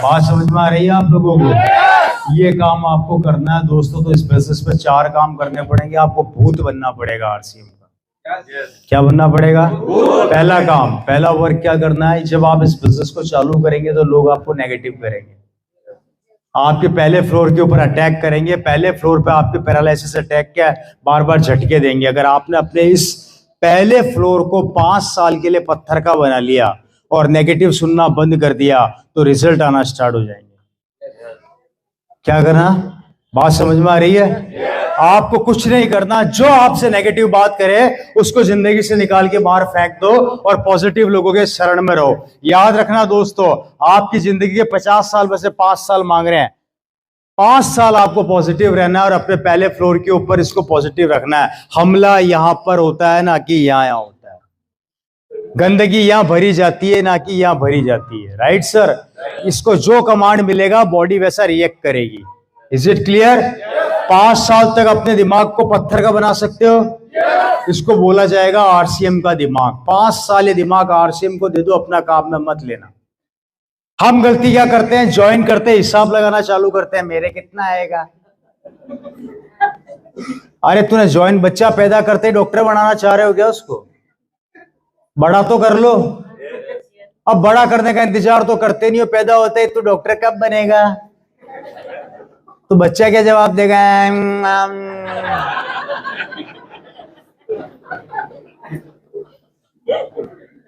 बात समझ में आ रही है आप लोगों को? ये काम आपको करना है दोस्तों। तो इस बिजनेस पे 4 काम करने पड़ेंगे। आपको भूत बनना पड़ेगा आरसीएम का। क्या बनना पड़ेगा? पहला काम, पहला वर्क क्या करना है? जब आप इस बिजनेस को चालू करेंगे तो लोग आपको नेगेटिव करेंगे, आपके पहले फ्लोर के ऊपर अटैक करेंगे। पहले फ्लोर पे आपके पैरालिसिस अटैक क्या बार बार झटके देंगे। अगर आपने अपने इस पहले फ्लोर को 5 साल के लिए पत्थर का बना लिया और नेगेटिव सुनना बंद कर दिया तो रिजल्ट आना स्टार्ट हो जाएंगे। क्या करना? बात समझ में आ रही है? आपको कुछ नहीं करना, जो आपसे नेगेटिव बात करे उसको जिंदगी से निकाल के बाहर फेंक दो और पॉजिटिव लोगों के शरण में रहो। याद रखना दोस्तों, आपकी जिंदगी के 50 साल में से 5 साल मांग रहे हैं। 5 साल आपको पॉजिटिव रहना है और अपने पहले फ्लोर के ऊपर इसको पॉजिटिव रखना है। हमला यहां पर होता है ना कि यहां होता है। गंदगी यहां भरी जाती है ना कि यहां भरी जाती है। Right sir? इसको जो कमांड मिलेगा बॉडी वैसा रिएक्ट करेगी। Is it clear? 5 साल तक अपने दिमाग को पत्थर का बना सकते हो। इसको बोला जाएगा आरसीएम का दिमाग। 5 साल ये दिमाग आरसीएम को दे दो, अपना काम में मत लेना। हम गलती क्या करते हैं? ज्वाइन करते हैं, हिसाब लगाना चालू करते हैं, मेरे कितना आएगा। अरे तूने ज्वाइन, बच्चा पैदा करते ही डॉक्टर बनाना चाह रहे हो क्या? उसको बड़ा तो कर लो। अब बड़ा करने का इंतजार तो करते नहीं हो, पैदा होते ही तो डॉक्टर कब बनेगा? तो बच्चा क्या जवाब देगा?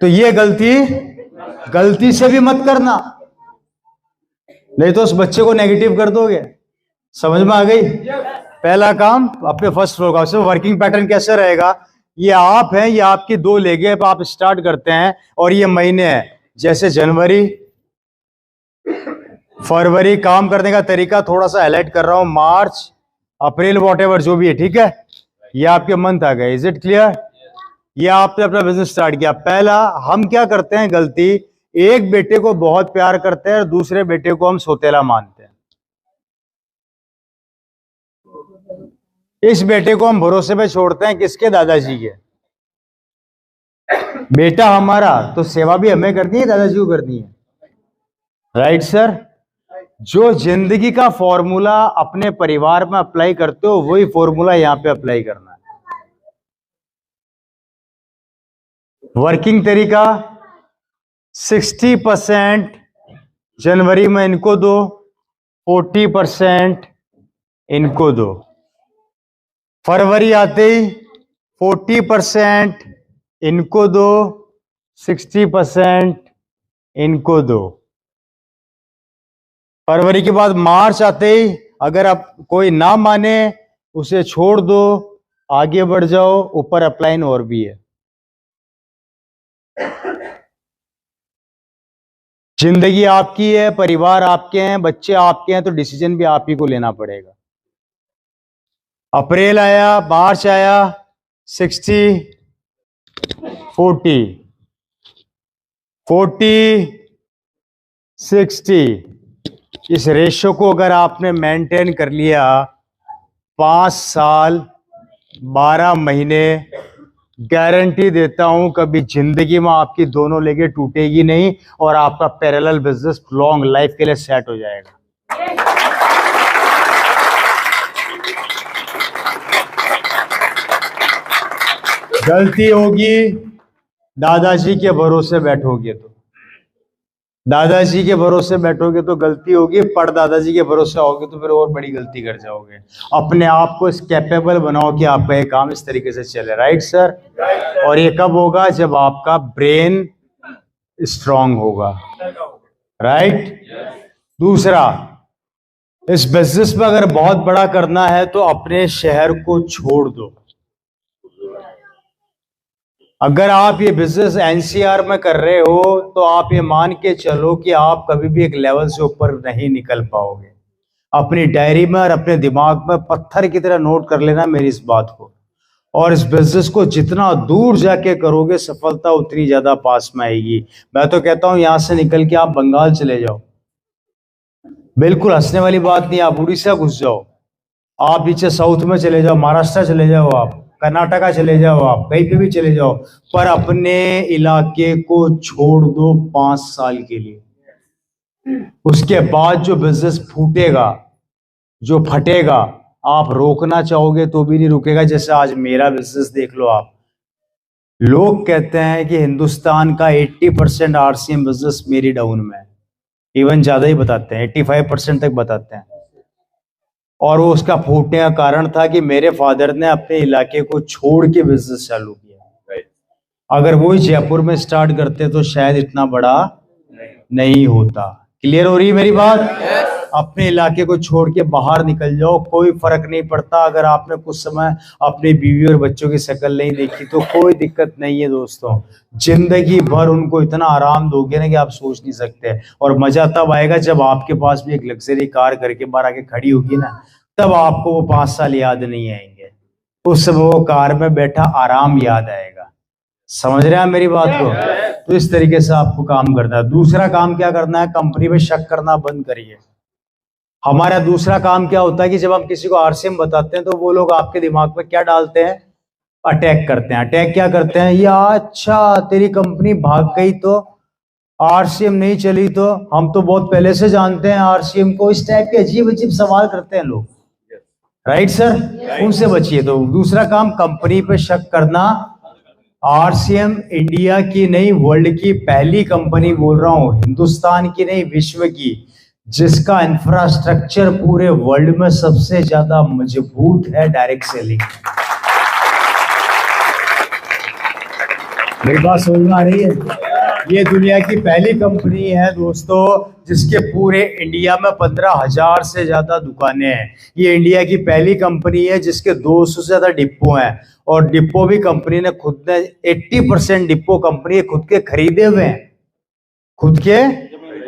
तो ये गलती से भी मत करना, नहीं तो उस बच्चे को नेगेटिव कर दोगे। समझ में आ गई? पहला काम अपने फर्स्ट फ्लोर का। वर्किंग पैटर्न कैसे रहेगा? ये आप हैं, ये आपकी 2 लेगे। अब आप स्टार्ट करते हैं और ये महीने हैं, जैसे जनवरी, फरवरी। काम करने का तरीका थोड़ा सा हाईलाइट कर रहा हूं, मार्च, अप्रैल, वॉटएवर जो भी है, ठीक है? ये आपके मंथ आ गए। Is it clear? ये आपने अपना बिजनेस स्टार्ट किया। पहला हम क्या करते हैं गलती, एक बेटे को बहुत प्यार करते हैं और दूसरे बेटे को हम सौतेला मानते हैं। इस बेटे को हम भरोसे पे छोड़ते हैं, किसके? दादाजी के। बेटा हमारा तो सेवा भी हमें करनी है, दादाजी को करनी है। Right sir? जो जिंदगी का फॉर्मूला अपने परिवार में अप्लाई करते हो वही फॉर्मूला यहां पे अप्लाई करना है। वर्किंग तरीका 60% जनवरी में इनको दो, 40% इनको दो। फरवरी आते ही 40% इनको दो, 60% इनको दो। फरवरी के बाद मार्च आते ही अगर आप कोई ना माने उसे छोड़ दो, आगे बढ़ जाओ। ऊपर अपलाइन और भी है। जिंदगी आपकी है, परिवार आपके हैं, बच्चे आपके हैं, तो डिसीजन भी आप ही को लेना पड़ेगा। अप्रैल आया, मार्च आया, 60, 40, 40, 60। इस रेशो को अगर आपने मेंटेन कर लिया 5 साल 12 महीने, गारंटी देता हूं कभी जिंदगी में आपकी दोनों लेगे टूटेगी नहीं और आपका पैरेलल बिजनेस लॉन्ग लाइफ के लिए सेट हो जाएगा। गलती होगी दादाजी के भरोसे बैठोगे तो, दादाजी के भरोसे बैठोगे तो गलती होगी, पर दादाजी के भरोसे आओगे तो फिर और बड़ी गलती कर जाओगे। अपने आप को इस कैपेबल बनाओ कि आपका ये काम इस तरीके से चले। Right sir? और ये कब होगा? जब आपका ब्रेन स्ट्रांग होगा। राइट? दूसरा, इस बिजनेस में अगर बहुत बड़ा करना है तो अपने शहर को छोड़ दो। अगर आप ये बिजनेस एनसीआर में कर रहे हो तो आप ये मान के चलो कि आप कभी भी एक लेवल से ऊपर नहीं निकल पाओगे। अपनी डायरी में और अपने दिमाग में पत्थर की तरह नोट कर लेना मेरी इस बात को। और इस बिजनेस को जितना दूर जाके करोगे सफलता उतनी ज्यादा पास में आएगी। मैं तो कहता हूं यहां से निकल के आप बंगाल चले जाओ, बिल्कुल हंसने वाली बात नहीं। आप उड़ीसा घुस जाओ, आप नीचे साउथ में चले जाओ, महाराष्ट्र चले जाओ, आप कर्नाटका चले जाओ, आप कहीं पे भी चले जाओ, पर अपने इलाके को छोड़ दो 5 साल के लिए। उसके बाद जो बिजनेस फूटेगा, जो फटेगा, आप रोकना चाहोगे तो भी नहीं रुकेगा। जैसे आज मेरा बिजनेस देख लो आप, लोग कहते हैं कि हिंदुस्तान का 80% आरसीएम बिजनेस मेरी डाउन में है, इवन ज्यादा ही बताते हैं, 85% तक बताते हैं। और वो उसका फूटने का कारण था कि मेरे फादर ने अपने इलाके को छोड़ के बिजनेस चालू किया। अगर वो ही जयपुर में स्टार्ट करते तो शायद इतना बड़ा नहीं होता। क्लियर हो रही है मेरी बात? अपने इलाके को छोड़ के बाहर निकल जाओ, कोई फर्क नहीं पड़ता। अगर आपने कुछ समय अपनी बीवी और बच्चों की शक्ल नहीं देखी तो कोई दिक्कत नहीं है दोस्तों। जिंदगी भर उनको इतना आराम दोगे ना कि आप सोच नहीं सकते। और मजा तब आएगा जब आपके पास भी एक लग्जरी कार करके बाहर आके खड़ी होगी ना, तब आपको वो 5 साल याद नहीं आएंगे, उस समय वो कार में बैठा आराम याद आएगा। समझ रहे हैं मेरी बात को? तो इस तरीके से आपको काम करना है। दूसरा काम क्या करना है? कंपनी पे शक करना बंद करिए। हमारा दूसरा काम क्या होता है कि जब हम किसी को आरसीएम बताते हैं तो वो लोग आपके दिमाग में क्या डालते हैं? अटैक करते हैं। अटैक क्या करते हैं? या अच्छा तेरी कंपनी भाग गई तो आरसीएम नहीं चली तो हम तो बहुत पहले से जानते हैं आरसीएम को। इस टाइप के अजीब अजीब सवाल करते हैं लोग। Right sir? उनसे बचिए। तो दूसरा काम कंपनी पे शक करना। आरसीएम इंडिया की नहीं, वर्ल्ड की पहली कंपनी बोल रहा हूं, हिंदुस्तान की नहीं विश्व की, जिसका इंफ्रास्ट्रक्चर पूरे वर्ल्ड में सबसे ज्यादा मजबूत है डायरेक्ट सेलिंग। मेरी बात समझ में आ रही है? ये दुनिया की पहली कंपनी है दोस्तों जिसके पूरे इंडिया में 15,000 से ज्यादा दुकानें हैं। ये इंडिया की पहली कंपनी है जिसके 200 से ज्यादा डिपो हैं। और डिपो भी कंपनी ने खुद ने 80% डिपो कंपनी खुद के खरीदे हुए हैं, खुद के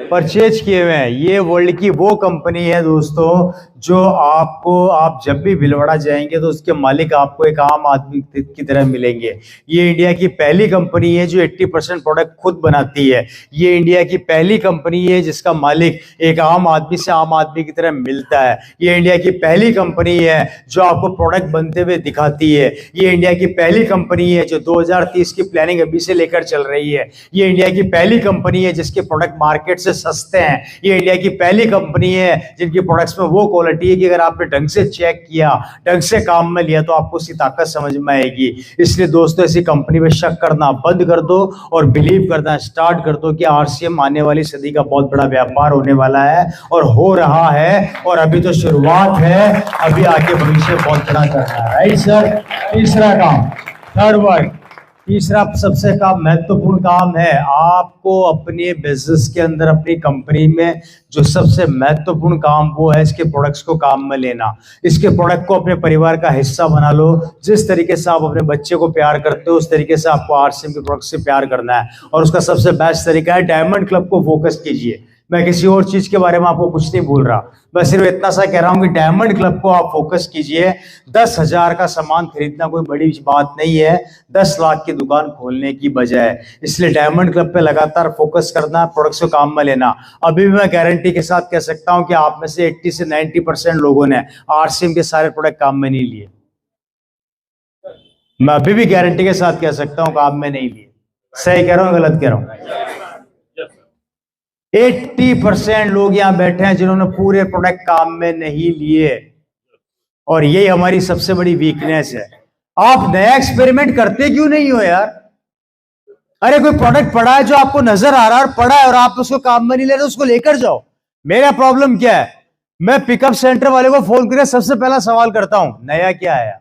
परचेज किए हुए हैं। ये वर्ल्ड की वो कंपनी है दोस्तों जो आपको, आप जब भी भीलवाड़ा जाएंगे तो उसके मालिक आपको एक आम आदमी की तरह मिलेंगे। ये इंडिया की पहली कंपनी है जो 80% प्रोडक्ट खुद बनाती है। ये इंडिया की पहली कंपनी है जिसका मालिक एक आम आदमी से आम आदमी की तरह मिलता है। ये इंडिया की पहली कंपनी है जो आपको प्रोडक्ट बनते हुए दिखाती है। ये इंडिया की पहली कंपनी है जो 2030 की प्लानिंग अभी से लेकर चल रही है। ये इंडिया की पहली कंपनी है जिसके प्रोडक्ट मार्केट से सस्ते हैं। ये इंडिया की पहली कंपनी है जिनकी प्रोडक्ट्स में वो क्वालिटी है कि अगर आपने ढंग से चेक किया, ढंग से काम में लिया तो आपको उसकी ताकत समझ में आएगी। इसलिए दोस्तों ऐसी कंपनी में शक करना बंद कर दो और बिलीव करना स्टार्ट कर दो कि आरसीएम आने वाली सदी का बहुत बड़ा व्यापार होने वाला है और हो रहा है। और अभी तो शुरुआत है, अभी आगे भविष्य बहुत बड़ा करना है। Right sir? तीसरा काम, थर्ड वर्ड, तीसरा सबसे महत्वपूर्ण काम है आपको अपने बिजनेस के अंदर, अपनी कंपनी में जो सबसे महत्वपूर्ण काम वो है इसके प्रोडक्ट्स को काम में लेना। इसके प्रोडक्ट को अपने परिवार का हिस्सा बना लो। जिस तरीके से आप अपने बच्चे को प्यार करते हो उस तरीके से आपको आरसीएम के प्रोडक्ट से प्यार करना है। और उसका सबसे बेस्ट तरीका है डायमंड क्लब को फोकस कीजिए। मैं किसी और चीज के बारे में आपको कुछ नहीं बोल रहा, मैं सिर्फ इतना सा कह रहा हूं कि डायमंड क्लब को आप फोकस कीजिए। 10,000 का सामान खरीदना कोई बड़ी बात नहीं है 10 लाख की दुकान खोलने की बजाय। इसलिए डायमंड क्लब पे लगातार फोकस करना, प्रोडक्ट्स को काम में लेना। अभी भी मैं गारंटी के साथ कह सकता हूं कि आप में से 80 से 90% लोगों ने आरसीएम के सारे प्रोडक्ट काम में नहीं लिए। मैं अभी भी गारंटी के साथ कह सकता हूं काम में नहीं लिए। सही कह रहा हूं गलत कह रहा हूं? 80% लोग यहां बैठे हैं जिन्होंने पूरे प्रोडक्ट काम में नहीं लिए। और यही हमारी सबसे बड़ी वीकनेस है। आप नया एक्सपेरिमेंट करते क्यों नहीं हो यार? अरे कोई प्रोडक्ट पड़ा है जो आपको नजर आ रहा है और पड़ा है और आप उसको काम में नहीं ले रहे, उसको लेकर जाओ। मेरा प्रॉब्लम क्या है? मैं पिकअप सेंटर वाले को फोन करके सबसे पहला सवाल करता हूं, नया क्या आया?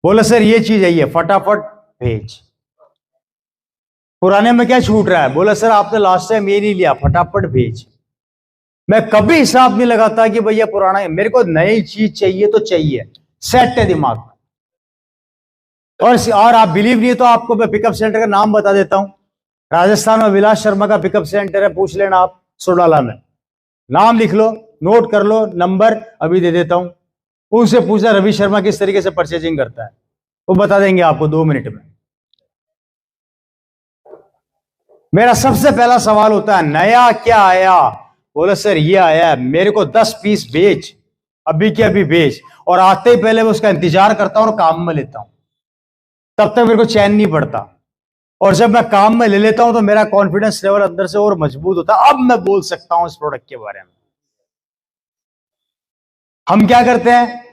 बोला सर ये चीज है, ये फटाफट भेज। पुराने में क्या छूट रहा है? बोला सर आपने लास्ट टाइम ये नहीं लिया, फटाफट भेज। मैं कभी हिसाब नहीं लगाता कि भैया पुराना है, मेरे को नई चीज चाहिए तो चाहिए, सेट है दिमाग में। और आप बिलीव नहीं है तो आपको मैं पिकअप सेंटर का नाम बता देता हूं। राजस्थान में विलास शर्मा का पिकअप सेंटर है, पूछ लेना आप सोडाला में। नाम लिख लो, नोट कर लो, नंबर अभी दे देता हूं। उनसे पूछना रवि शर्मा किस तरीके से परचेजिंग करता है, वो बता देंगे आपको 2 मिनट में। मेरा सबसे पहला सवाल होता है नया क्या आया? बोले सर ये आया है, मेरे को 10 पीस भेज, अभी के अभी भेज। और आते ही पहले मैं उसका इंतजार करता हूं और काम में लेता हूं, तब तक मेरे को चैन नहीं पड़ता। और जब मैं काम में ले लेता हूं तो मेरा कॉन्फिडेंस लेवल अंदर से और मजबूत होता है। अब मैं बोल सकता हूं इस प्रोडक्ट के बारे में। हम क्या करते हैं,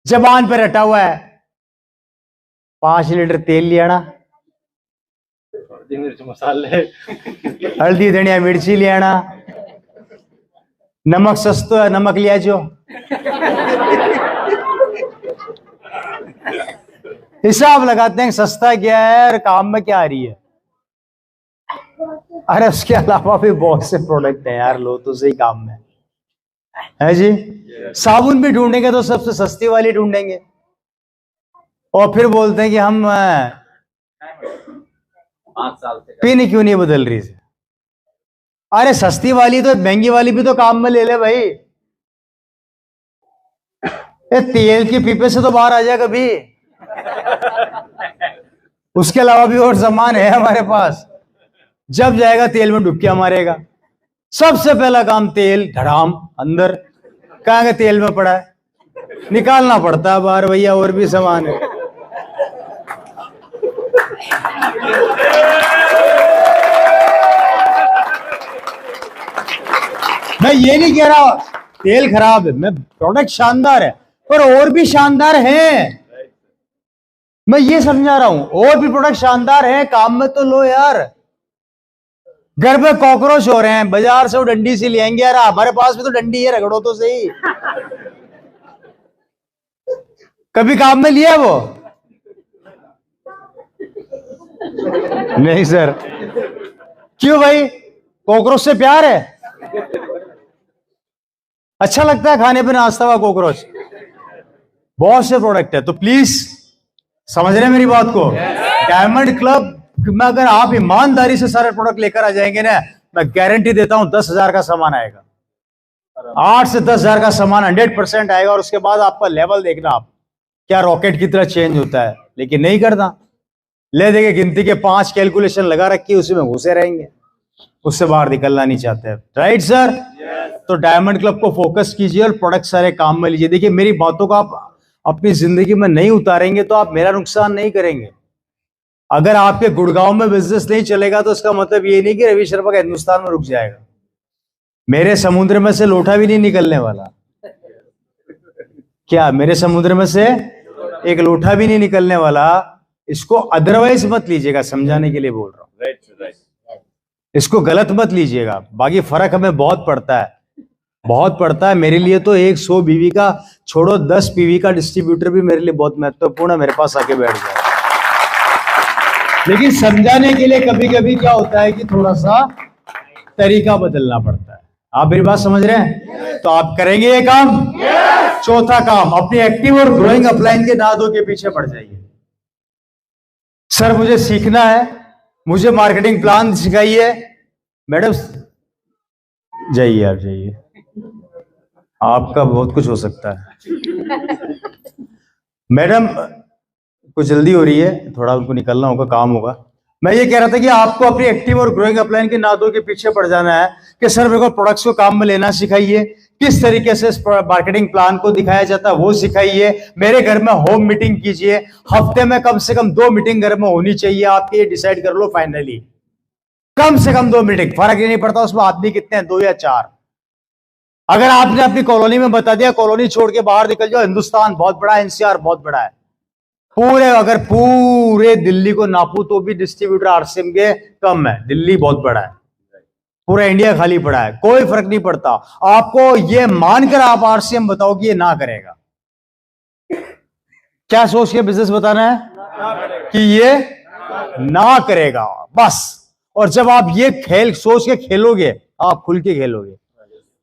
जबान पे रटा हुआ है, 5 लीटर तेल लिया ना, मिर्च मसाले, हल्दी धनिया मिर्ची लिया ना, नमक सस्तो है नमक लिया जो, हिसाब लगाते हैं सस्ता क्या है और काम में क्या आ रही है। अरे उसके अलावा भी बहुत से प्रोडक्ट है यार, लो तो सही काम में है जी। साबुन भी ढूंढेंगे तो सबसे सस्ती वाली ढूंढेंगे, और फिर बोलते हैं कि हम 5 साल से पिन क्यों नहीं बदल रही से। अरे सस्ती वाली तो महंगी वाली भी तो काम में ले ले भाई, ये तेल के पीपे से तो बाहर आ जाए कभी। उसके अलावा भी और सामान है हमारे पास, जब जाएगा तेल में डुबकियां मारेगा। सबसे पहला काम तेल धड़ाम अंदर, कहां के तेल में पड़ा है, निकालना पड़ता है बाहर भैया, और भी सामान है। मैं ये नहीं कह रहा तेल खराब है, मैं प्रोडक्ट शानदार है, पर और भी शानदार है। मैं ये समझा रहा हूं और भी प्रोडक्ट शानदार है, काम में तो लो यार। घर पे कॉकरोच हो रहे हैं, बाजार से वो डंडी से ले आएंगे यार, हमारे पास भी तो डंडी है, रगड़ो तो सही। कभी काम में लिया वो? नहीं सर। क्यों भाई, कॉकरोच से प्यार है? अच्छा लगता है खाने पे नाश्ता हुआ कॉकरोच? बहुत से प्रोडक्ट है, तो प्लीज समझ रहे हैं मेरी बात को। डायमंड क्लब में अगर आप ईमानदारी से सारे प्रोडक्ट लेकर आ जाएंगे ना, मैं गारंटी देता हूं 10,000 का सामान आएगा, 8 से 10,000 का सामान 100% आएगा। और उसके बाद आपका लेवल देखना, आप क्या रॉकेट की तरह चेंज होता है। लेकिन नहीं करना, ले देंगे गिनती के 5 कैलकुलेशन लगा रखी, उसी में घुसे रहेंगे, उससे बाहर निकलना नहीं चाहते। Right sir? तो डायमंड क्लब को फोकस कीजिए और प्रोडक्ट सारे काम में लीजिए। देखिए मेरी बातों को आप अपनी जिंदगी में नहीं उतारेंगे तो आप मेरा नुकसान नहीं करेंगे। अगर आपके गुड़गांव में बिजनेस नहीं चलेगा तो इसका मतलब ये नहीं कि रवि शर्मा का हिंदुस्तान में रुक जाएगा। मेरे समुद्र में से लोटा भी नहीं निकलने वाला। क्या मेरे समुद्र में से एक लोटा भी नहीं निकलने वाला? इसको अदरवाइज मत लीजिएगा, समझाने के लिए बोल रहा हूं। इसको गलत मत लीजिएगा। बाकी फर्क हमें बहुत पड़ता है, बहुत पड़ता है। मेरे लिए तो 100 बीवी का छोड़ो, 10 पीवी का डिस्ट्रीब्यूटर भी मेरे लिए बहुत महत्वपूर्ण है, मेरे पास आके बैठ जाए। लेकिन समझाने के लिए कभी कभी क्या होता है कि थोड़ा सा तरीका बदलना पड़ता है। आप मेरी बात समझ रहे हैं? तो आप करेंगे ये काम। चौथा काम, अपनी एक्टिव और ग्रोइंग अपलाइन के नादों के पीछे पड़ जाइए। सर मुझे सीखना है, मुझे मार्केटिंग प्लान सिखाइए। मैडम जाइए, आप जाइए, आपका बहुत कुछ हो सकता है। मैडम कुछ जल्दी हो रही है, थोड़ा उनको निकलना होगा, काम होगा। मैं ये कह रहा था कि आपको अपनी एक्टिव और ग्रोइंग अपलाइन के नादों के पीछे पड़ जाना है कि सर मेरे को प्रोडक्ट्स को काम में लेना सिखाइए, किस तरीके से मार्केटिंग प्लान को दिखाया जाता है वो सिखाइए, मेरे घर में होम मीटिंग कीजिए, हफ्ते में कम से कम 2 मीटिंग घर में होनी चाहिए आपकी, ये डिसाइड कर लो फाइनली। कम से कम 2 मीटिंग, फर्क ही नहीं पड़ता उसमें आदमी कितने हैं, 2 या 4। अगर आपने अपनी कॉलोनी में बता दिया कॉलोनी छोड़ के बाहर निकल जाओ, हिंदुस्तान बहुत बड़ा है, एनसीआर बहुत बड़ा है, अगर पूरे दिल्ली को नापू तो भी डिस्ट्रीब्यूटर आरसीएम के कम है। दिल्ली बहुत बड़ा है, पूरा इंडिया खाली पड़ा है, कोई फर्क नहीं पड़ता। आपको ये मानकर आप आरसीएम बताओ कि ये ना करेगा, क्या सोच के बिजनेस बताना है कि ये ना करेगा, बस। और जब आप ये खेल सोच के खेलोगे, आप खुल के खेलोगे।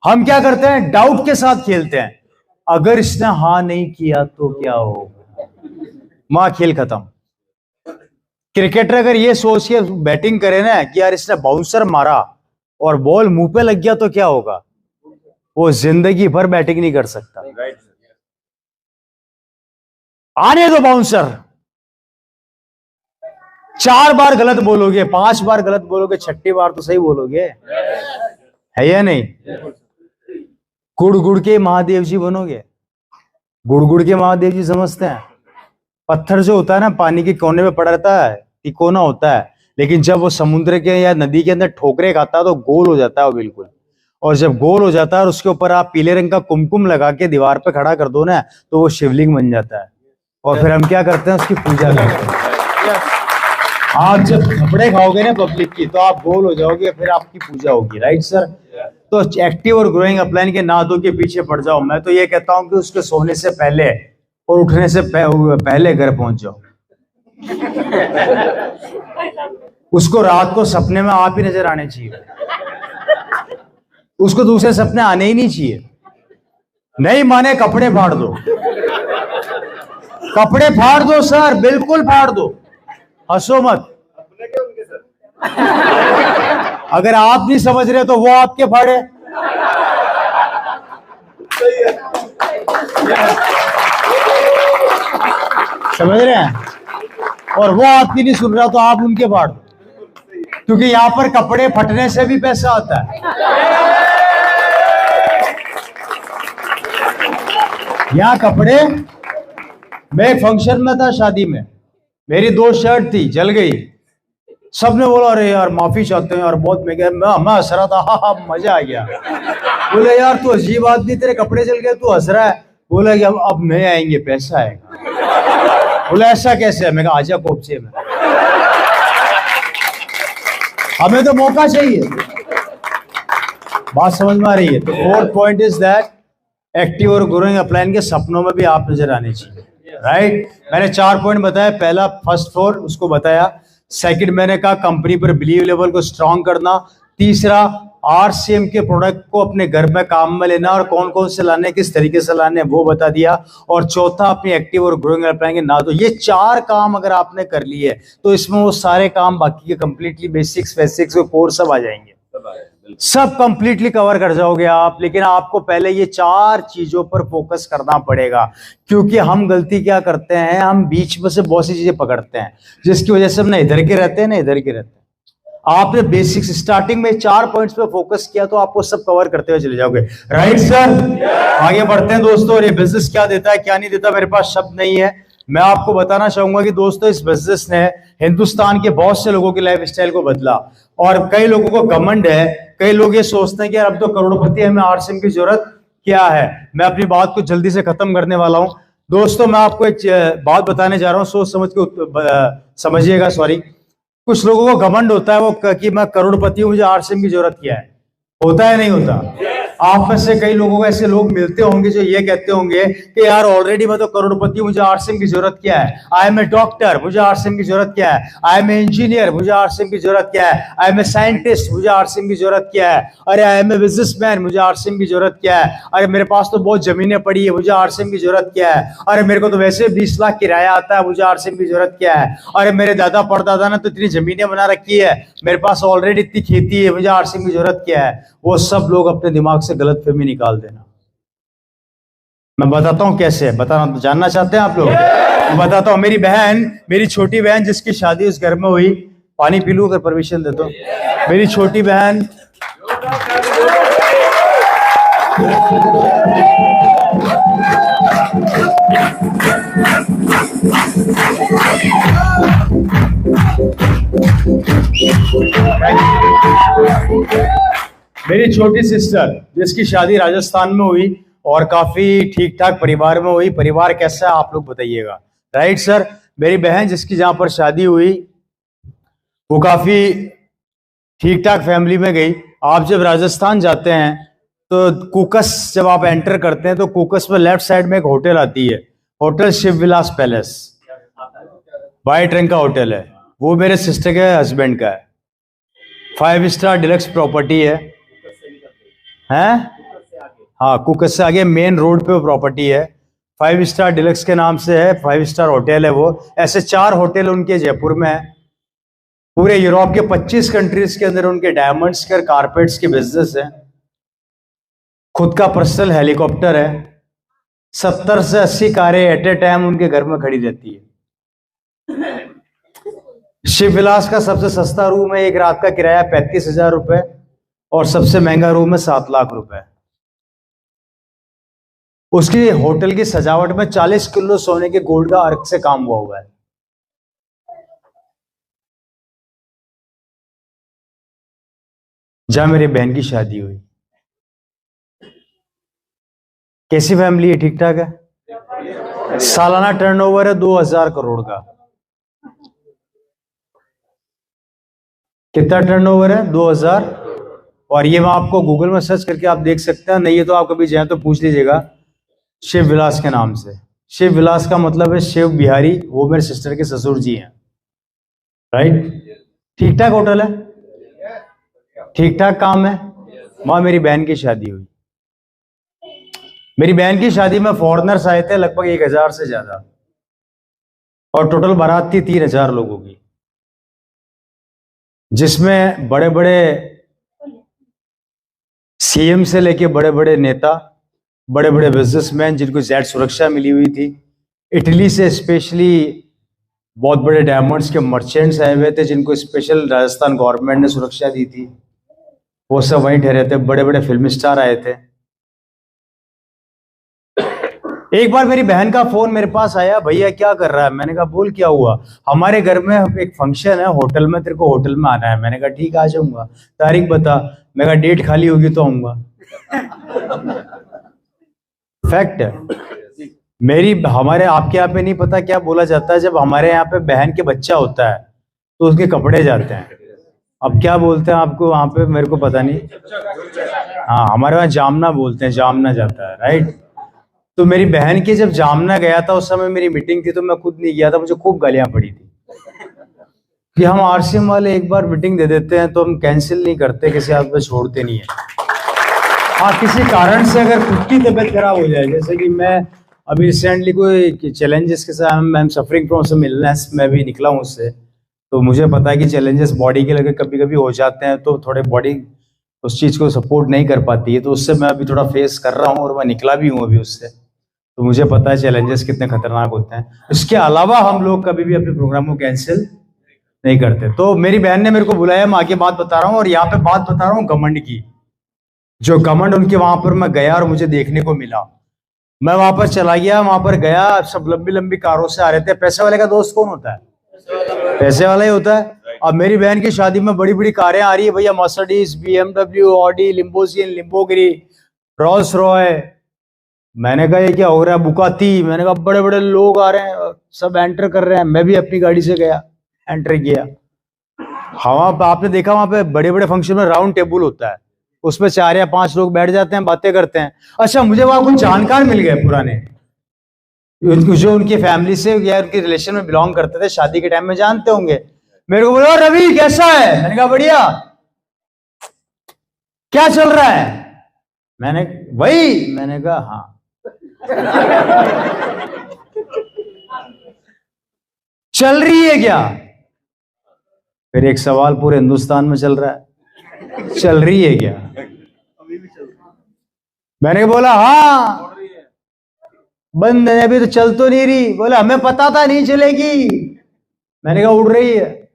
हम क्या करते हैं, डाउट के साथ खेलते हैं, अगर इसने हाँ नहीं किया तो क्या होगा, मां खेल खत्म। क्रिकेटर अगर ये सोच के बैटिंग करे ना कि यार इसने बाउंसर मारा और बॉल मुंह पे लग गया तो क्या होगा, वो जिंदगी भर बैटिंग नहीं कर सकता। आने दो बाउंसर, 4 बार गलत बोलोगे, 5 बार गलत बोलोगे, 6ठी बार तो सही बोलोगे, है या नहीं? गुड़ गुड़ के महादेव जी बनोगे। गुड़ गुड़ के महादेव जी समझते हैं? पत्थर जो होता है ना, पानी के कोने में पड़ा रहता है, तिकोना होता है, लेकिन जब वो समुद्र के या नदी के अंदर ठोकरे खाता है तो गोल हो जाता है वो बिल्कुल। और जब गोल हो जाता है और उसके ऊपर आप पीले रंग का कुमकुम लगा के दीवार पे खड़ा कर दो ना, तो वो शिवलिंग बन जाता है। और फिर हम क्या करते हैं, उसकी पूजा करते हैं। आप जब थपड़े खाओगे ना पब्लिक की, तो आप गोल हो जाओगे, फिर आपकी पूजा होगी। Right sir? तो एक्टिव और ग्रोइंग अपलाइन के ना दो के पीछे पड़ जाओ। मैं तो ये कहता हूं कि उसके सोने से पहले और उठने से पहले घर पहुंच जाओ। उसको रात को सपने में आप ही नजर आने चाहिए, उसको दूसरे सपने आने ही नहीं चाहिए। नहीं माने कपड़े फाड़ दो, कपड़े फाड़ दो सर, बिल्कुल फाड़ दो, हंसो मत। अगर आप नहीं समझ रहे तो वो आपके फाड़े। समझ रहे हैं? और वो आपकी नहीं सुन रहा तो आप उनके फाड़ दो, क्योंकि यहां पर कपड़े फटने से भी पैसा आता है। यहां कपड़े, मैं एक फंक्शन में था, शादी में, मेरी 2 शर्ट थी, जल गई। सबने बोला अरे यार माफी चाहते हैं यार, बहुत मैं हंस रहा था, हाँ मजा आ गया। बोले यार तू अजीब आदमी, तेरे कपड़े जल गए, तू हंस रहा है। बोला कि अब नहीं आएंगे, पैसा आएगा। बोला ऐसा कैसे है? मैं कहा आजा कोपचे में, हमें तो मौका चाहिए। बात समझ में आ रही है? तो fourth point is that active और ग्रोइंग अपलाइन के सपनों में भी आप नजर आने चाहिए। राइट? मैंने 4 पॉइंट बताया। पहला फर्स्ट फ्लोर, उसको बताया। सेकंड मैंने कहा कंपनी पर बिलीव लेवल को स्ट्रांग करना। तीसरा आरसीएम के प्रोडक्ट को अपने घर में काम में लेना और कौन कौन से लाने, किस तरीके से लाने, वो बता दिया। और चौथा अपनी एक्टिव और ग्रोइंग अपलाइन ना। तो ये 4 काम अगर आपने कर लिए तो इसमें वो सारे काम बाकी के कंप्लीटली बेसिक्स कोर सब आ जाएंगे, सब कंप्लीटली कवर कर जाओगे आप। लेकिन आपको पहले ये 4 चीजों पर फोकस करना पड़ेगा, क्योंकि हम गलती क्या करते हैं, हम बीच में से बहुत सी चीजें पकड़ते हैं, जिसकी वजह से हम ना इधर के रहते हैं ना इधर के रहते हैं। आपने बेसिक्स स्टार्टिंग में 4 पॉइंट्स पे फोकस किया तो आपको सब कवर करते हुए चले जाओगे। Right sir? आगे बढ़ते हैं दोस्तों। और ये बिजनेस क्या देता है क्या नहीं देता, मेरे पास शब्द नहीं है। मैं आपको बताना चाहूंगा कि दोस्तों इस बिजनेस ने हिंदुस्तान के बहुत से लोगों की लाइफ स्टाइल को बदला। और कई लोगों को घमंड है, कई लोग ये सोचते हैं कि यार अब तो करोड़पति है, हमें आरसीएम की जरूरत क्या है। मैं अपनी बात को जल्दी से खत्म करने वाला हूं दोस्तों। मैं आपको एक बात बताने जा रहा हूं, सोच समझ के समझिएगा। सॉरी, कुछ लोगों को घमंड होता है वो कि मैं करोड़पति हूं, मुझे आरसीएम की जरूरत क्या है। होता है नहीं होता? आप में से कई लोगों को ऐसे लोग मिलते होंगे जो ये कहते होंगे कि यार ऑलरेडी मैं तो करोड़पति हूं, मुझे आरसीएम की जरूरत क्या है। आई एम ए डॉक्टर, मुझे आरसीएम की जरूरत क्या है। आई एम ए इंजीनियर, मुझे आरसीएम की जरूरत क्या है। आई एम ए साइंटिस्ट, मुझे आरसीएम की जरूरत क्या है। अरे आई एम ए बिजनेसमैन, मुझे आरसीएम की जरूरत क्या है। अरे मेरे पास तो बहुत जमीनें पड़ी है, मुझे आरसीएम की जरूरत क्या है। अरे मेरे को तो वैसे 20 लाख किराया आता है, मुझे आरसीएम की जरूरत क्या है। अरे मेरे दादा परदादा ने तो इतनी जमीनें बना रखी है, मेरे पास ऑलरेडी इतनी खेती है, मुझे आरसीएम की जरूरत क्या है। वो सब लोग अपने दिमाग से गलतफहमी निकाल देना। मैं बताता हूं कैसे, बताना जानना चाहते हैं आप लोग? मैं बताता हूं। मेरी बहन, मेरी छोटी बहन जिसकी शादी उस घर में हुई, पानी पी लूं अगर परमिशन दे दो। मेरी छोटी बहन मेरी छोटी सिस्टर जिसकी शादी राजस्थान में हुई और काफी ठीक ठाक परिवार में हुई। परिवार कैसा है आप लोग बताइएगा। Right sir? मेरी बहन जिसकी जहां पर शादी हुई वो काफी ठीक ठाक फैमिली में गई। आप जब राजस्थान जाते हैं तो कुकस जब आप एंटर करते हैं तो कुकस में लेफ्ट साइड में एक होटल आती है, होटल शिवविलास पैलेस, वाइट रंग का होटल है। वो मेरे सिस्टर के हस्बैंड का है। 5 स्टार डिलक्स प्रॉपर्टी है। हैं? हाँ, कुकस से आगे मेन रोड पे वो प्रॉपर्टी है। 5 स्टार डिलक्स के नाम से है, 5 स्टार होटल है वो। ऐसे 4 होटल उनके जयपुर में है। पूरे यूरोप के 25 कंट्रीज के अंदर उनके डायमंड्स के कारपेट्स के बिजनेस है। खुद का पर्सनल हेलीकॉप्टर है। 70 से 80 कारें एट ए टाइम उनके घर में खड़ी रहती है। शिवविलास का सबसे सस्ता रूम है, एक रात का किराया 35,000 रुपए, और सबसे महंगा रूम है 7 लाख रुपए। उसकी होटल की सजावट में 40 किलो सोने के गोल्ड का अर्क से काम हुआ है। जहां मेरी बहन की शादी हुई। कैसी फैमिली है? ठीक ठाक है। सालाना टर्नओवर है 2000 करोड़ का। कितना टर्नओवर है? 2000। और ये मैं आपको गूगल में सर्च करके आप देख सकते हैं, नहीं है तो आप कभी जाए तो पूछ लीजिएगा शिव विलास के नाम से। शिव विलास का मतलब है शिव बिहारी, वो मेरे सिस्टर के ससुर जी हैं। राइट? ठीक ठाक होटल है, ठीक ठाक काम है। वहां मेरी बहन की शादी हुई। मेरी बहन की शादी में फॉरेनर्स आए थे लगभग 1000 से ज्यादा, और टोटल बारात थी 3000 लोगों की, जिसमें बड़े बड़े सीएम से लेके बड़े बड़े नेता, बड़े बड़े बिजनेसमैन जिनको जेड सुरक्षा मिली हुई थी, इटली से स्पेशली बहुत बड़े डायमंड्स के मर्चेंट्स आए हुए थे जिनको स्पेशल राजस्थान गवर्नमेंट ने सुरक्षा दी थी, वो सब वहीं ठहरे थे। बड़े बड़े फिल्म स्टार आए थे। एक बार मेरी बहन का फोन मेरे पास आया, भैया क्या कर रहा है? मैंने कहा बोल क्या हुआ? हमारे घर में एक फंक्शन है होटल में, तेरे को होटल में आना है। मैंने कहा ठीक आ जाऊंगा, तारीख बता। मैं कहा डेट खाली होगी तो आऊंगा। फैक्ट है। हमारे आपके यहाँ पे नहीं पता क्या बोला जाता है, जब हमारे यहाँ पे बहन के बच्चा होता है तो उसके कपड़े जाते हैं। अब क्या बोलते हैं आपको वहां पे, मेरे को पता नहीं। हाँ, हमारे वहाँ जामना बोलते हैं, जामना जाता है। राइट? तो मेरी बहन की जब जामना गया था, उस समय मेरी मीटिंग थी तो मैं खुद नहीं गया था, मुझे खूब गालियां पड़ी थी कि हम आरसीएम वाले एक बार मीटिंग दे देते हैं तो हम कैंसिल नहीं करते, किसी हाथ पे छोड़ते नहीं है। हाँ, किसी कारण से अगर खुद की तबीयत खराब हो जाए, जैसे कि मैं अभी रिसेंटली कोई चैलेंजेस के साथ I am suffering from some illness, मैं भी निकला हूँ उससे, तो मुझे पता है कि चैलेंजेस बॉडी के लगे कभी कभी हो जाते हैं, तो थोड़े बॉडी उस चीज़ को सपोर्ट नहीं कर पाती है, तो उससे मैं अभी थोड़ा फेस कर रहा हूँ और मैं निकला भी हूँ अभी उससे, तो मुझे पता है चैलेंजेस कितने खतरनाक होते हैं। इसके अलावा हम लोग कभी भी अपने प्रोग्राम को कैंसिल नहीं करते। तो मेरी बहन ने मेरे को बुलाया, मैं आगे बात बता रहा हूँ, और यहाँ पे बात बता रहा हूँ घमंड की। जो घमंड उनके वहां पर मैं गया और मुझे देखने को मिला। मैं वहां पर चला गया, वहां पर गया, सब लंबी लंबी कारों से आ रहे थे। पैसे वाले का दोस्त कौन होता है? पैसे वाला ही होता है। अब मेरी बहन की शादी में बड़ी बड़ी कारें आ रही है भैया, Mercedes, BMW, Audi, limousine, Lamborghini, Rolls Royce. मैंने कहा ये क्या हो रहा है? बुकाती। मैंने कहा बड़े बड़े लोग आ रहे हैं, सब एंटर कर रहे हैं। मैं भी अपनी गाड़ी से गया, एंटर किया। वहां पे आपने देखा, वहां पे बड़े बड़े फंक्शन में राउंड टेबल होता है, उसमें 4 या 5 लोग बैठ जाते हैं, बातें करते हैं। अच्छा, मुझे वहां कुछ जानकार मिल गए पुराने, जो उनकी फैमिली से या उनके रिलेशन में बिलोंग करते थे, शादी के टाइम में जानते होंगे। मेरे को बोला रवि कैसा है? मैंने कहा बढ़िया। क्या चल रहा है? मैंने वही, मैंने कहा हाँ। चल रही है क्या? फिर एक सवाल पूरे हिंदुस्तान में चल रहा है, चल रही है क्या? मैंने बोला हाँ बंद है, अभी तो चल तो नहीं रही। बोला हमें पता था नहीं चलेगी। मैंने कहा उड़ रही है।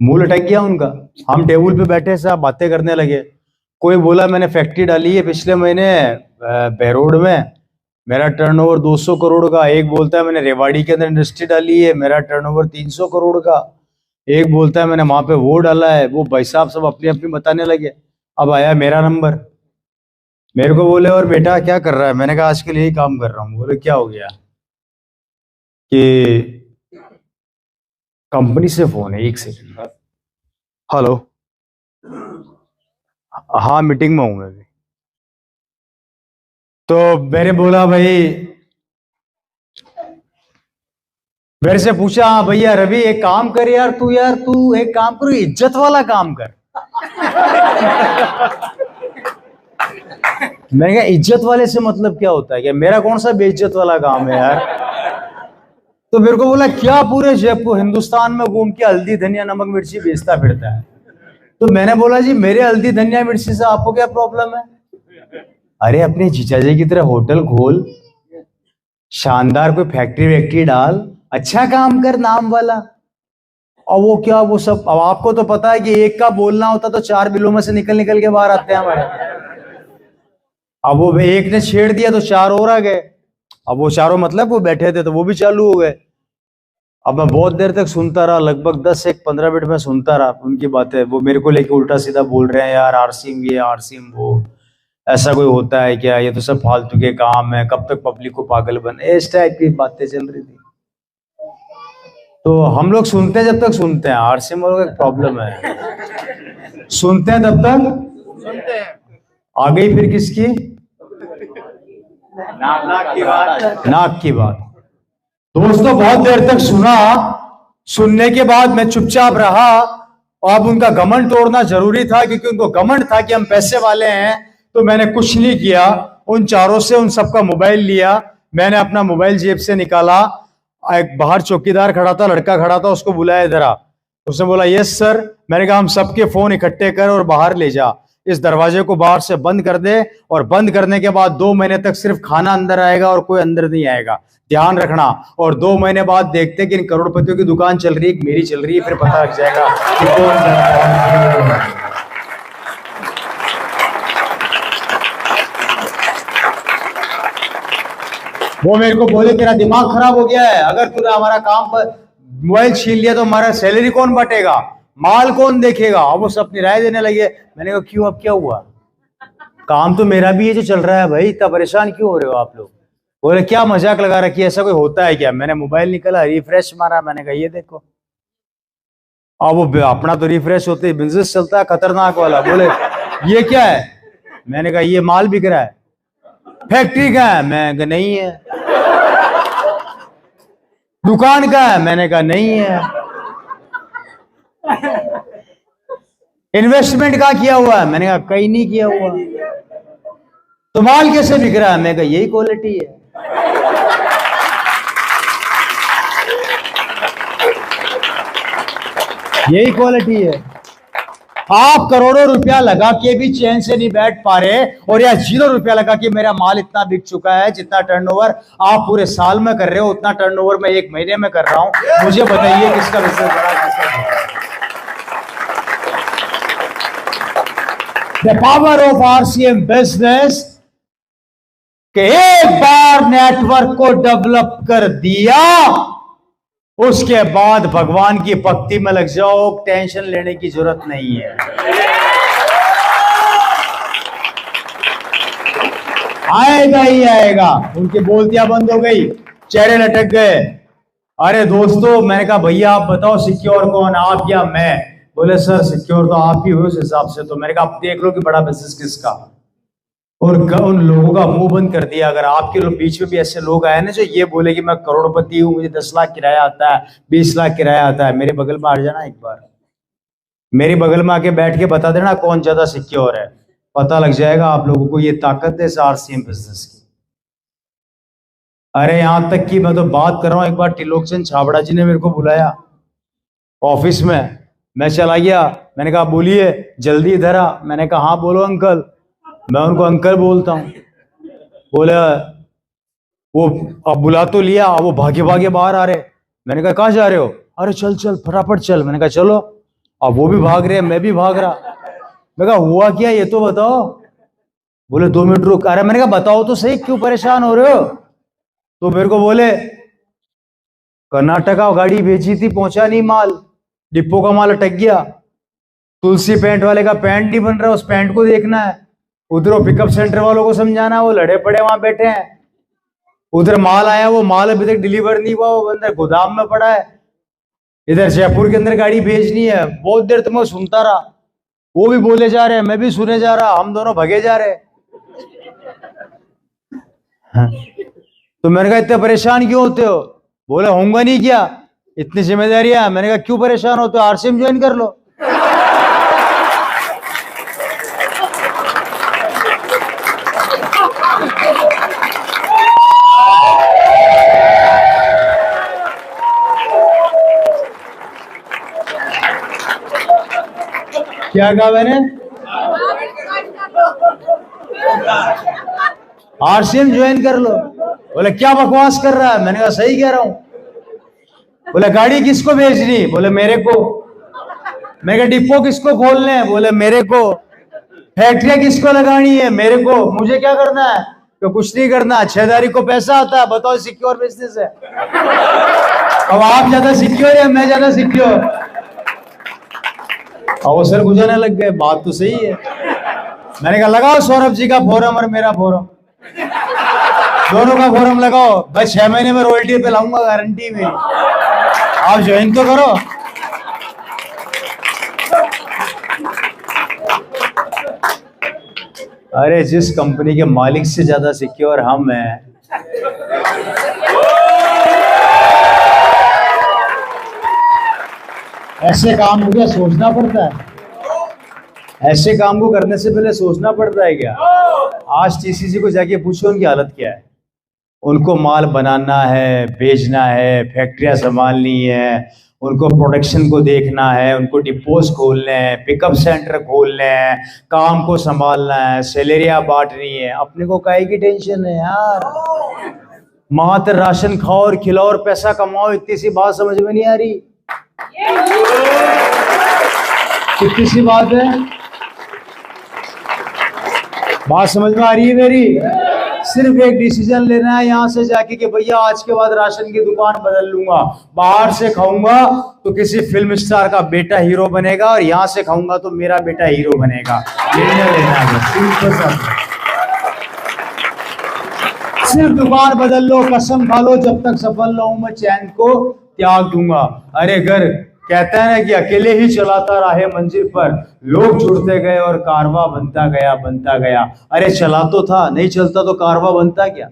मुंह लटक गया उनका। हम टेबल पे बैठे साहब, बातें करने लगे। कोई बोला मैंने फैक्ट्री डाली है पिछले महीने बहरोड में, मेरा टर्नओवर 200 करोड़ का। एक बोलता है मैंने रेवाड़ी के अंदर इंडस्ट्री डाली है, मेरा टर्नओवर 300 करोड़ का। एक बोलता है मैंने वहां पे वो डाला है। वो भाई साहब सब अपनी अपनी बताने लगे। अब आया मेरा नंबर। मेरे को बोले और बेटा क्या कर रहा है? मैंने कहा आजकल यही काम कर रहा हूँ। बोले क्या हो गया? कि कंपनी से फोन है, एक सेकंड। हेलो, हाँ मीटिंग में हूं मैं भी। तो मैंने बोला भाई, मेरे से पूछा हाँ भैया रवि एक काम कर यार, तू एक काम करो, इज्जत वाला काम कर। मैंने कहा इज्जत वाले से मतलब क्या होता है? क्या मेरा कौन सा बेइज्जत वाला काम है यार? तो मेरे को बोला क्या पूरे जयपुर हिंदुस्तान में घूम के हल्दी धनिया नमक मिर्ची बेचता फिरता है? तो मैंने बोला जी मेरे हल्दी धनिया मिर्ची से आपको क्या प्रॉब्लम है? अरे अपने जीजा जी की तरह होटल खोल, शानदार कोई फैक्ट्री वैक्ट्री डाल, अच्छा काम कर नाम वाला। और वो क्या, वो सब अब आपको तो पता है कि एक का बोलना होता तो 4 बिलों में से निकल निकल के बाहर आते हैं हमारे। अब वो एक ने छेड़ दिया तो 4 और आ गए। अब वो चारों मतलब वो बैठे थे तो वो भी चालू हो गए। अब मैं बहुत देर तक सुनता रहा, लगभग 10 से 15 मिनट में सुनता रहा उनकी बातें। वो मेरे को लेके उल्टा सीधा बोल रहे हैं, यार आरसीएम ये आरसीएम वो, ऐसा कोई होता है क्या, ये तो सब फालतू के काम है, कब तक पब्लिक को पागल बने, इस टाइप की बातें चल रही थी। तो हम लोग सुनते हैं जब तक सुनते हैं, आरसीएम वालों का एक प्रॉब्लम है, सुनते हैं तब तक आ गई फिर किसकी नाक की बात। दोस्तों बहुत देर तक सुना, सुनने के बाद मैं चुपचाप रहा। अब उनका घमंड तोड़ना जरूरी था, क्योंकि उनको घमंड था कि हम पैसे वाले हैं। तो मैंने कुछ नहीं किया, उन चारों से उन सबका मोबाइल लिया, मैंने अपना मोबाइल जेब से निकाला। एक बाहर चौकीदार खड़ा था, लड़का खड़ा था, उसको बुलाया इधर आ। उसने बोला यस सर। मैंने कहा हम सबके फोन इकट्ठे कर और बाहर ले जा, इस दरवाजे को बाहर से बंद कर दे, और बंद करने के बाद 2 महीने तक सिर्फ खाना अंदर आएगा और कोई अंदर नहीं आएगा, ध्यान रखना। और 2 महीने बाद देखते कि इन करोड़पतियों की दुकान चल रही है, मेरी चल रही है, फिर पता लग जाएगा कि कौन। वो मेरे को बोले तेरा दिमाग खराब हो गया है, अगर तूने हमारा काम पर मोबाइल छीन लिया तो हमारा सैलरी कौन बटेगा, माल कौन देखेगा। अब वो सब अपनी राय देने लगे। मैंने कहा क्यों, अब क्या हुआ, काम तो मेरा भी है जो चल रहा है भाई, इतना परेशान क्यों हो रहे हो आप लोग। बोले क्या मजाक लगा रखी है, ऐसा कोई होता है क्या। मैंने मोबाइल निकाला, रिफ्रेश मारा, मैंने कहा ये देखो। अब वो अपना तो रिफ्रेश होते ही बिजनेस चलता है खतरनाक वाला। बोले ये क्या है, मैंने कहा ये माल बिक रहा है। फैक्ट्री का है, मैं कहा नहीं है। दुकान का है, मैंने कहा नहीं है। इन्वेस्टमेंट का किया हुआ है, मैंने कहा कहीं नहीं किया हुआ। तो माल कैसे बिक रहा है, मैं कहा यही क्वालिटी है। यही क्वालिटी है। आप करोड़ों रुपया लगा के भी चैन से नहीं बैठ पा रहे, और या 0 रुपया लगा के मेरा माल इतना बिक चुका है, जितना टर्नओवर आप पूरे साल में कर रहे हो उतना टर्नओवर मैं 1 महीने में कर रहा हूं। मुझे बताइए किसका बिजनेस बड़ा, किसका। The power of RCM business कि एक बार नेटवर्क को डेवलप कर दिया, उसके बाद भगवान की भक्ति में लग जाओ, टेंशन लेने की जरूरत नहीं है। आएगा ही आएगा। उनकी बोलतियां बंद हो गई, चेहरे लटक गए। अरे दोस्तों, मैंने कहा भैया आप बताओ सिक्योर कौन, आप या मैं। बोले सर सिक्योर तो आप ही हो उस हिसाब से। तो मैंने कहा आप देख लो कि बड़ा बिजनेस किसका। और उन लोगों का मुंह बंद कर दिया। अगर आपके बीच में भी ऐसे लोग आए ना जो ये बोले कि मैं करोड़पति हूं, मुझे 10 लाख किराया आता है, 20 लाख किराया आता है, मेरे बगल में आ जाना एक बार, मेरे बगल में आके बैठ के बता देना कौन ज्यादा सिक्योर है। पता लग जाएगा आप लोगों को ये ताकत है इस आरसीएम बिजनेस की। अरे यहां तक कि मैं तो बात कर रहा हूं, एक बार त्रिलोकचंद छाबड़ा जी ने मेरे को बुलाया ऑफिस में, मैं चला गया। मैंने कहा बोलिए, जल्दी इधर आ। मैंने कहा हाँ बोलो अंकल। मैं उनको अंकल बोलता हूँ। बोले वो अब बुला तो लिया, वो भागे भागे बाहर आ रहे। मैंने कहा कहाँ जा रहे हो, अरे चल चल फटाफट चल। मैंने कहा चलो। अब वो भी भाग रहे, मैं भी भाग रहा। मैं कहा हुआ क्या ये तो बताओ। बोले 2 मिनट रुक। अरे मैंने कहा बताओ तो सही, क्यों परेशान हो रहे हो। तो मेरे को बोले कर्नाटका गाड़ी भेजी थी, पहुंचा नहीं माल, डिपो का माल अटक गया। तुलसी पेंट वाले का पेंट नहीं बन रहा, उस पेंट को देखना है। उधर वो पिकअप सेंटर वालों को समझाना, वो लड़े पड़े वहां बैठे हैं। उधर माल आया, वो माल अभी तक डिलीवर नहीं हुआ, वो अंदर गोदाम में पड़ा है। इधर जयपुर के अंदर गाड़ी भेजनी है। बहुत देर तक मैं सुनता रहा, वो भी बोले जा रहे हैं, मैं भी सुने जा रहा, हम दोनों भगे जा रहे। तो मैंने कहा इतने परेशान क्यों होते हो। बोले होऊंगा नहीं क्या, इतनी जिम्मेदारियां। मैंने कहा क्यों परेशान होते हो, आरसीएम ज्वाइन कर लो। क्या कहा मैंने, आरसीएम ज्वाइन कर लो। बोले क्या बकवास कर रहा है। मैंने कहा सही कह रहा हूं। बोले गाड़ी किसको भेजनी, बोले मेरे को। मैं कहा डिपो किसको खोलने हैं, बोले मेरे को। फैक्ट्रियां किसको लगानी है, मेरे को। मुझे क्या करना है, तो कुछ नहीं करना, 6 तारीख को पैसा आता है, बताओ सिक्योर बिजनेस है। अब आप ज्यादा सिक्योर या मैं ज्यादा सिक्योर? अवसर गुजरने लग गए, बात तो सही है। मैंने कहा लगाओ सौरभ जी का फोरम और मेरा फोरम, दोनों का फोरम लगाओ भाई, 6 महीने में रॉयल्टी पे लाऊंगा, गारंटी में। आप ज्वाइन तो करो। अरे जिस कंपनी के मालिक से ज्यादा सिक्योर हम हैं, ऐसे काम को क्या सोचना पड़ता है? ऐसे काम को करने से पहले सोचना पड़ता है क्या? आज टीसीसी को जाके पूछो उनकी हालत क्या है। उनको माल बनाना है, बेचना है, फैक्ट्रियां संभालनी है, उनको प्रोडक्शन को देखना है, उनको डिपोज खोलने हैं, पिकअप सेंटर खोलने हैं, काम को संभालना है, सैलरियां बांटनी है। अपने को काहे की टेंशन है यार? मात्र राशन खाओ और खिलाओ और पैसा कमाओ, इतनी सी बात समझ में नहीं आ रही? कितनी सी बात है, बात समझ में आ रही है मेरी? सिर्फ एक डिसीजन लेना है यहाँ से जाके कि भैया आज के बाद राशन की दुकान बदल लूंगा, बाहर से खाऊंगा तो किसी फिल्म स्टार का बेटा हीरो बनेगा और यहाँ से खाऊंगा तो मेरा बेटा हीरो बनेगा। निर्णय लेना है, सिर्फ दुकान बदल लो, कसम खा लो जब तक सफल ना हूं मैं चैन को त्याग दूंगा। अरे घर कहता है ना कि अकेले ही चलाता राहे मंजिल पर, लोग जुड़ते गए और कारवा बनता गया बनता गया। अरे चला तो था, नहीं चलता तो कारवा बनता क्या?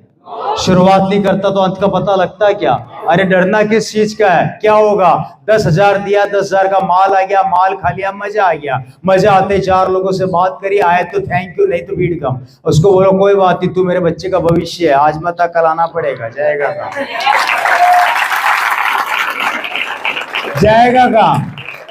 शुरुआत नहीं करता तो अंत का पता लगता क्या? अरे डरना किस चीज का है? क्या होगा? 10,000 दिया, 10,000 का माल आ गया, माल खा लिया, मजा आ गया। मजा आते 4 लोगों से बात करी, आए तो थैंक यू, नहीं तो भीड़ कम। उसको बोलो कोई बात नहीं, तू मेरे बच्चे का भविष्य है, आज मत कल आना पड़ेगा। जाएगा जाएगा काम,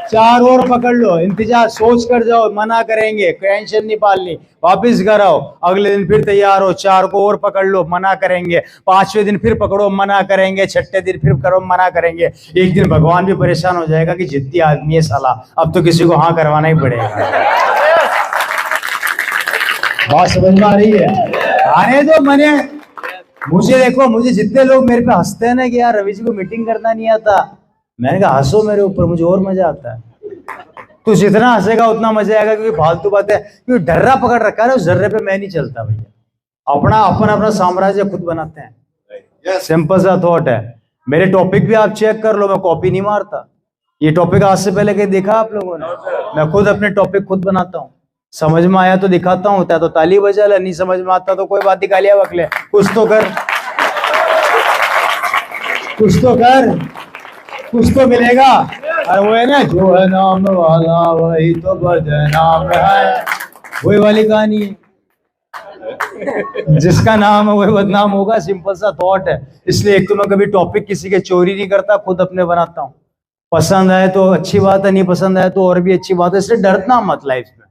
4 और पकड़ लो, इंतजार सोच कर जाओ, मना करेंगे, टेंशन नहीं पालनी, वापिस घर आओ, अगले दिन फिर तैयार हो, 4 को और पकड़ लो, मना करेंगे, 5वें दिन फिर पकड़ो, मना करेंगे, 6ठे दिन फिर करो, मना करेंगे। एक दिन भगवान भी परेशान हो जाएगा कि जिद्दी आदमी है साला, अब तो किसी को हाँ करवाना ही पड़ेगा। बात समझ में आ रही है? आने दो मने, मुझे देखो, मुझे जितने लोग मेरे पे हंसते हैं ना कि यार रवि जी को मीटिंग करना नहीं आता, मैंने कहा हंसो मेरे ऊपर, मुझे और मजा आता है। तू जितना हंसेगा उतना मजा आएगा, क्योंकि फालतू बातें, क्योंकि डर्रा पकड़ रखा है ना, उस जर्रे पे मैं नहीं चलता भैया। अपना साम्राज्य खुद बनाते हैं, सिंपल सा थॉट है। मेरे टॉपिक भी आप चेक कर लो, मैं कॉपी नहीं मारता। ये टॉपिक आज से पहले कहीं देखा आप लोगों ने? मैं खुद अपने टॉपिक खुद बनाता हूँ, समझ में आया तो दिखाता हूँ, तो ताली बजा ले, नहीं समझ में आता तो कोई बात नहीं, गालियां बक ले, कुछ तो कर, कुछ तो कर, कुछ तो मिलेगा। और वो है ना, जो है नाम वाला वही तो बदनाम है, वही वाली कहानी है। जिसका नाम है वही बदनाम होगा, सिंपल सा थॉट है। इसलिए एक तो मैं कभी टॉपिक किसी के चोरी नहीं करता, खुद अपने बनाता हूँ। पसंद आए तो अच्छी बात है, नहीं पसंद आए तो और भी अच्छी बात है। इसलिए डरना मत लाइफ में।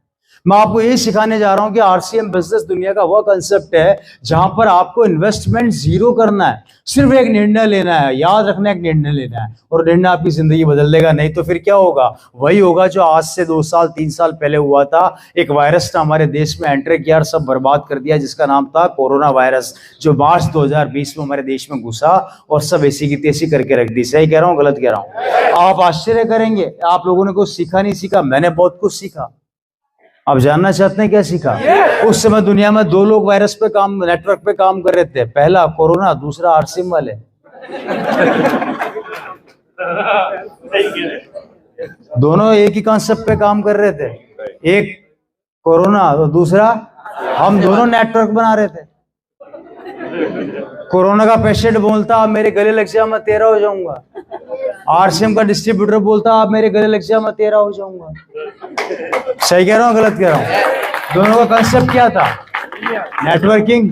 मैं आपको ये सिखाने जा रहा हूं कि आरसीएम बिजनेस दुनिया का वह कंसेप्ट है जहां पर आपको इन्वेस्टमेंट जीरो करना है, सिर्फ एक निर्णय लेना है, याद रखना, एक निर्णय लेना है, और निर्णय आपकी जिंदगी बदल देगा। नहीं तो फिर क्या होगा? वही होगा जो आज से 2 साल 3 साल पहले हुआ था। एक वायरस ने हमारे देश में एंटर किया और सब बर्बाद कर दिया, जिसका नाम था कोरोना वायरस, जो मार्च 2020 में हमारे देश में घुसा और सब ऐसी की तैसी करके रख दी। सही कह रहा हूँ, गलत कह रहा हूँ? आप आश्चर्य करेंगे, आप लोगों ने कुछ सीखा नहीं सीखा, मैंने बहुत कुछ सीखा। आप जानना चाहते हैं क्या सीखा? उस समय दुनिया में 2 लोग वायरस पे काम, नेटवर्क पे काम कर रहे थे, पहला कोरोना, दूसरा आरसीएम वाले। दोनों एक ही कॉन्सेप्ट पे काम कर रहे थे, एक कोरोना और दूसरा हम, दोनों नेटवर्क बना रहे थे। कोरोना का पेशेंट बोलता आप मेरे गले लग जा मैं तेरा हो जाऊंगा, आरसीएम का डिस्ट्रीब्यूटर बोलता आप मेरे गले लग जा मैं तेरा हो जाऊंगा। सही कह रहा हूँ, गलत कह रहा हूँ? दोनों का कंसेप्ट क्या था? नेटवर्किंग।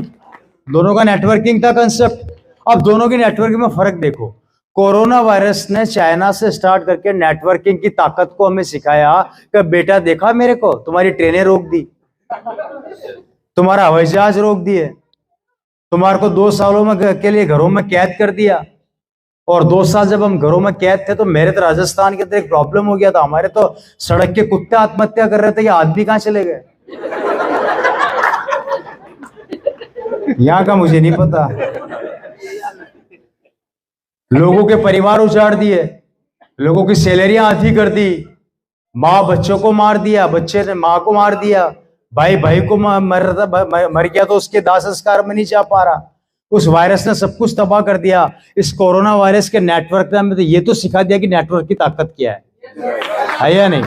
दोनों का नेटवर्किंग था कंसेप्ट। अब दोनों की नेटवर्किंग में फर्क देखो। कोरोना वायरस ने चाइना से स्टार्ट करके नेटवर्किंग की ताकत को हमें सिखाया कि बेटा देखा मेरे को, तुम्हारी ट्रेनें रोक दी, तुम्हारा हवाई जहाज रोक दिए, तुम्हारे को 2 सालों में के लिए घरों में कैद कर दिया। और 2 साल जब हम घरों में कैद थे तो मेरे तो राजस्थान के अंदर एक प्रॉब्लम हो गया था, हमारे तो सड़क के कुत्ते आत्महत्या कर रहे थे, ये आदमी कहां चले गए? यहाँ का मुझे नहीं पता, लोगों के परिवार उजाड़ दिए, लोगों की सैलरियां आधी कर दी, माँ बच्चों को मार दिया, बच्चे ने माँ को मार दिया, भाई भाई को मर गया तो उसके दाह संस्कार में नहीं जा पा रहा। उस वायरस ने सब कुछ तबाह कर दिया। इस कोरोना वायरस के नेटवर्क ने हमें तो ये तो सिखा दिया कि नेटवर्क की ताकत क्या है या नहीं?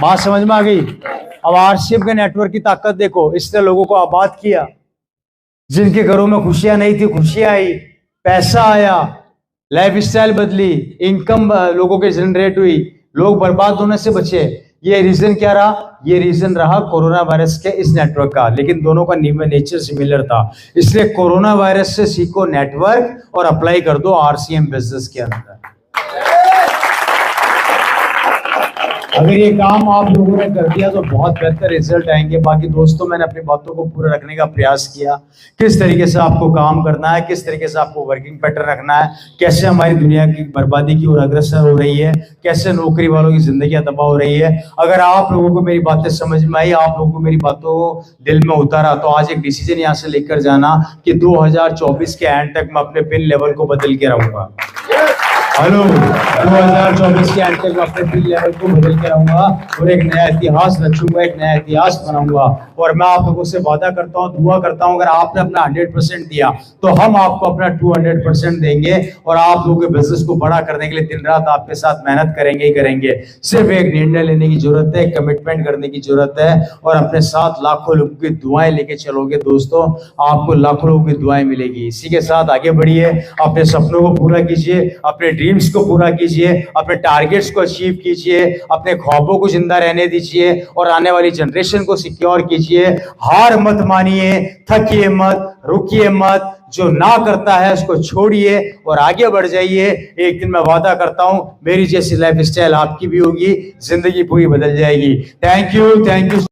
बात समझ में आ गई? अब आरसीएम के नेटवर्क की ताकत देखो, इसने लोगों को आबाद किया। जिनके घरों में खुशियां नहीं थी, खुशियां आई, पैसा आया, लाइफस्टाइल बदली, इनकम लोगों के जनरेट हुई, लोग बर्बाद होने से बचे। ये रीजन क्या रहा? ये रीजन रहा कोरोना वायरस के इस नेटवर्क का। लेकिन दोनों का नेचर सिमिलर था, इसलिए कोरोना वायरस से सीखो नेटवर्क और अप्लाई कर दो आरसीएम बिजनेस के अंदर। अगर ये काम आप लोगों ने कर दिया तो बहुत बेहतर रिजल्ट आएंगे। बाकी दोस्तों, मैंने अपनी बातों को पूरा रखने का प्रयास किया, किस तरीके से आपको काम करना है, किस तरीके से आपको वर्किंग पैटर्न रखना है, कैसे हमारी दुनिया की बर्बादी की ओर अग्रसर हो रही है, कैसे नौकरी वालों की जिंदगी तबाह हो रही है। अगर आप लोगों को मेरी बातें समझ में आई, आप लोगों को मेरी बातों को दिल में उतारा, तो आज एक डिसीजन यहाँ से लेकर जाना कि 2024 के एंड तक मैं अपने पिन लेवल को बदल के रहूंगा। हेलो, 2024 के एंड तक मैं अपने पिन लेवल को बदल के रहूंगा और एक नया इतिहास रचूंगा, एक नया इतिहास बनाऊंगा। और मैं आप लोगों से वादा करता हूँ, दुआ करता हूँ, अगर आपने अपना 100% दिया तो हम आपको अपना 200% देंगे और आप लोगों के बिजनेस को बड़ा करने के लिए दिन रात आपके साथ मेहनत करेंगे ही करेंगे। सिर्फ एक निर्णय लेने की जरूरत है, कमिटमेंट करने की जरूरत है और अपने साथ लाखों लोगों की दुआएं लेके चलोगे दोस्तों, आपको लाखों लोगों की दुआएं मिलेगी। इसी के साथ आगे बढ़िए, अपने सपनों को पूरा कीजिए, अपने ड्रीम्स को पूरा कीजिए, अपने टारगेट्स को अचीव कीजिए, अपने ख्वाबों को जिंदा रहने दीजिए और आने वाली जनरेशन को सिक्योर कीजिए। हार मत मानिए, थकिए मत, रुकिए मत, जो ना करता है उसको छोड़िए और आगे बढ़ जाइए। एक दिन मैं वादा करता हूं मेरी जैसी लाइफस्टाइल आपकी भी होगी, जिंदगी पूरी बदल जाएगी। Thank you.